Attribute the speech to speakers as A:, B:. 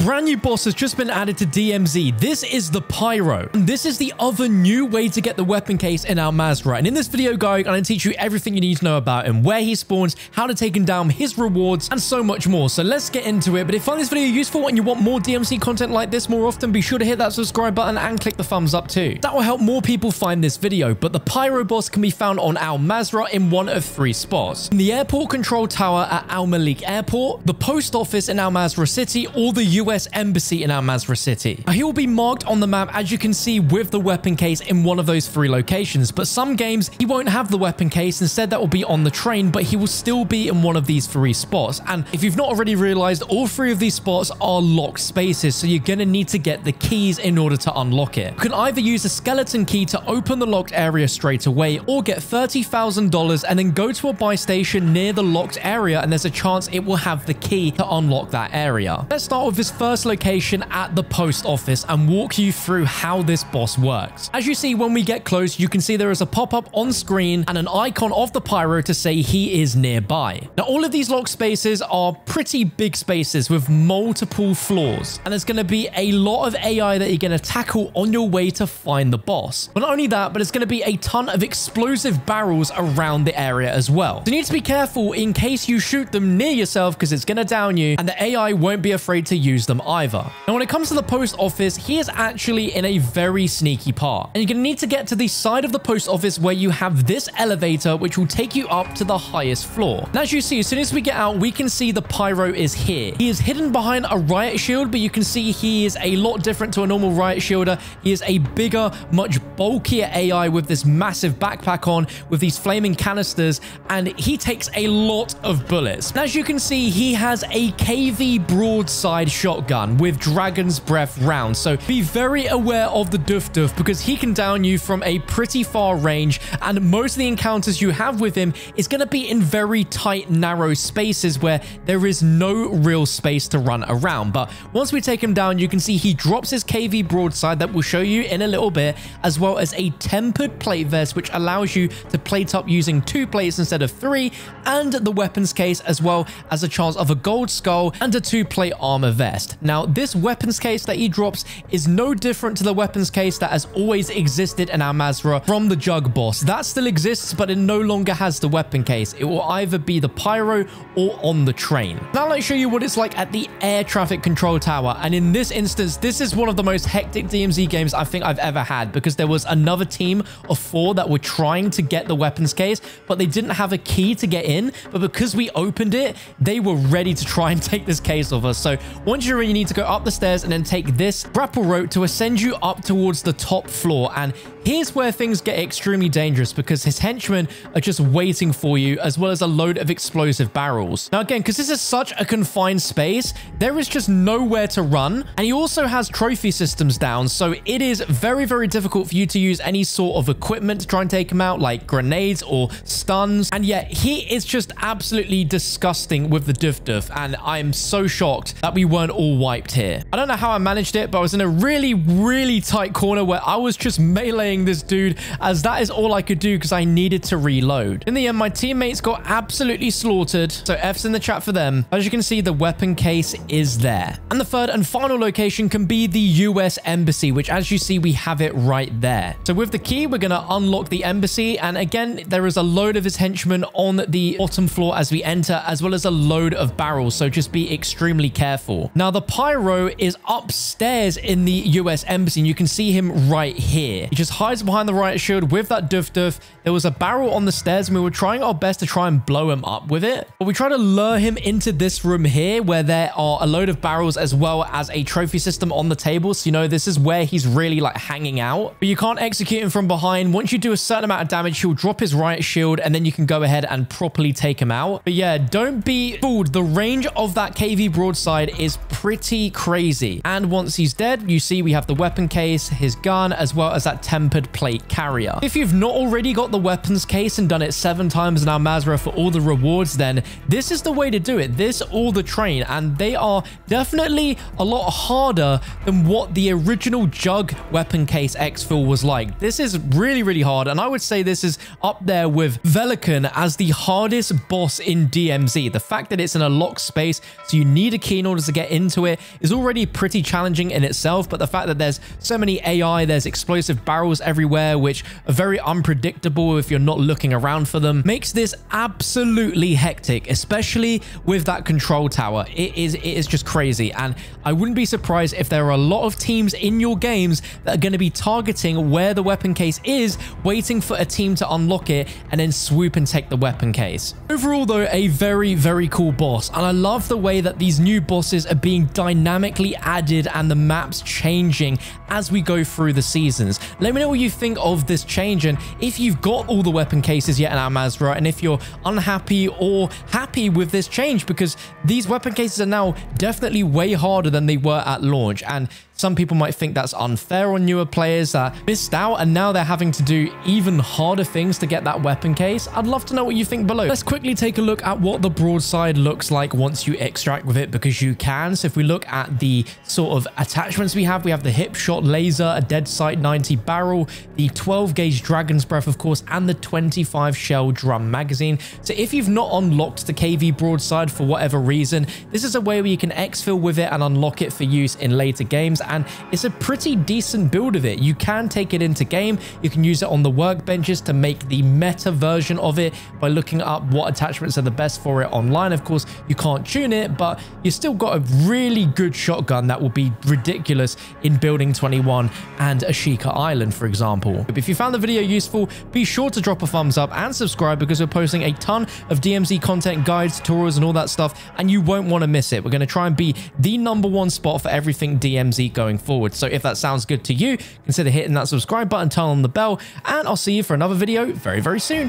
A: brand new boss has just been added to DMZ. This is the Pyro. And this is the other new way to get the weapon case in our Mazrah. And in this video, guys, I'm going to teach you everything you need to know about him, where he spawns, how to take him down, his rewards, and so much more. So let's get into it. But if you find this video useful and you want more DMZ content like this more often, be sure to hit that subscribe button and click the thumbs up too. That will help more people find this video. But the Pyro boss can be found on our Mazrah in one of 3 spots: in the airport control tower at Al Malik Airport, the post office in Al Mazrah City, or the US Embassy in Al Mazrah City. Now, he will be marked on the map, as you can see, with the weapon case in one of those 3 locations. But some games, he won't have the weapon case. Instead, that will be on the train, but he will still be in one of these 3 spots. And if you've not already realized, all 3 of these spots are locked spaces, so you're going to need to get the keys in order to unlock it. You can either use a skeleton key to open the locked area straight away, or get $30,000 and then go to a buy station near the locked area, and there's a chance it will have the key to unlock that area. Let's start with this first location at the post office and walk you through how this boss works. As you see, when we get close, you can see there is a pop-up on screen and an icon of the Pyro to say he is nearby. Now, all of these locked spaces are pretty big spaces with multiple floors, and there's going to be a lot of AI that you're going to tackle on your way to find the boss. But not only that, but it's going to be a ton of explosive barrels around the area as well. So you need to be careful in case you shoot them near yourself, because it's going to down you, and the AI won't be afraid to use them either. Now, when it comes to the post office, he is actually in a very sneaky part, and you're going to need to get to the side of the post office where you have this elevator, which will take you up to the highest floor. And as you see, as soon as we get out, we can see the Pyro is here. He is hidden behind a riot shield, but you can see he is a lot different to a normal riot shielder. He is a bigger, much bulkier AI with this massive backpack on, with these flaming canisters, and he takes a lot of bullets. And as you can see, he has a KV broadside shotgun with Dragon's Breath rounds, so be very aware of the Duf because he can down you from a pretty far range, and most of the encounters you have with him is going to be in very tight, narrow spaces where there is no real space to run around. But once we take him down, you can see he drops his KV broadside that we'll show you in a little bit, as well as a tempered plate vest, which allows you to plate up using 2 plates instead of 3, and the weapons case, as well as a chance of a gold skull and a 2-plate armor vest. Now, this weapons case that he drops is no different to the weapons case that has always existed in our Mazrah from the Jug boss. That still exists, but it no longer has the weapon case. It will either be the Pyro or on the train. Now, let's show you what it's like at the air traffic control tower. And in this instance, this is one of the most hectic DMZ games I think I've ever had, because there was another team of 4 that were trying to get the weapons case, but they didn't have a key to get in. But because we opened it, they were ready to try and take this case off us. So once you're in, you need to go up the stairs and then take this grapple rope to ascend you up towards the top floor. And here's where things get extremely dangerous, because his henchmen are just waiting for you, as well as a load of explosive barrels. Now, again, because this is such a confined space, there is just nowhere to run. And he also has trophy systems down, so it is very, very difficult for you to use any sort of equipment to try and take him out, like grenades or stuns. And yet he is just absolutely disgusting with the Duf, and I'm so shocked that we weren't all wiped here. I don't know how I managed it, but I was in a really, really tight corner where I was just meleeing this dude, as that is all I could do because I needed to reload. In the end, my teammates got absolutely slaughtered, so F's in the chat for them. As you can see, the weapon case is there. And the third and final location can be the US Embassy, which, as you see, we have it right there. So with the key, we're going to unlock the embassy, and again, there is a load of his henchmen on the bottom floor as we enter, as well as a load of barrels, so just be extremely careful. Now, the Pyro is upstairs in the US Embassy, and you can see him right here. He just hides behind the riot shield with that Duf. There was a barrel on the stairs, and we were trying our best to try and blow him up with it, but we try to lure him into this room here, where there are a load of barrels as well as a trophy system on the table. So, you know, this is where he's really like hanging out, but you can't execute him from behind. Once you do a certain amount of damage, he'll drop his riot shield, and then you can go ahead and properly take him out. But yeah, don't be fooled. The range of that KV broadside is pretty crazy. And once he's dead, you see we have the weapon case, his gun, as well as that tempered plate carrier. If you've not already got the weapons case and done it 7 times in our Mazrah for all the rewards, then this is the way to do it. This or the train, and they are definitely a lot harder than what the original Jug weapon case exfil was like. This is really, really hard, and I would say this is up there with Velikan as the hardest boss in DMZ. The fact that it's in a locked space, so you need a key in order to get into into it is already pretty challenging in itself, but the fact that there's so many AI, there's explosive barrels everywhere, which are very unpredictable if you're not looking around for them, makes this absolutely hectic, especially with that control tower. It is just crazy, and I wouldn't be surprised if there are a lot of teams in your games that are going to be targeting where the weapon case is, waiting for a team to unlock it and then swoop and take the weapon case. Overall though, a very, very cool boss, and I love the way that these new bosses are being dynamically added and the maps changing as we go through the seasons. Let me know what you think of this change, and if you've got all the weapon cases yet in our Mazrah, and if you're unhappy or happy with this change, because these weapon cases are now definitely way harder than they were at launch, and some people might think that's unfair on newer players that missed out and now they're having to do even harder things to get that weapon case. I'd love to know what you think below. Let's quickly take a look at what the broadside looks like once you extract with it, because you can. So if we look at the sort of attachments we have the hip shot laser, a dead sight 90 barrel, the 12 gauge dragon's breath, of course, and the 25 shell drum magazine. So if you've not unlocked the KV broadside for whatever reason, this is a way where you can exfil with it and unlock it for use in later games, and it's a pretty decent build of it. You can take it into game, you can use it on the workbenches to make the meta version of it by looking up what attachments are the best for it online. Of course, you can't tune it, but you still got a really good shotgun that will be ridiculous in Building 21 and Ashika Island, for example. If you found the video useful, be sure to drop a thumbs up and subscribe, because we're posting a ton of DMZ content, guides, tutorials, and all that stuff, and you won't want to miss it. We're going to try and be the #1 spot for everything DMZ going forward. So if that sounds good to you, consider hitting that subscribe button, turn on the bell, and I'll see you for another video very, very soon.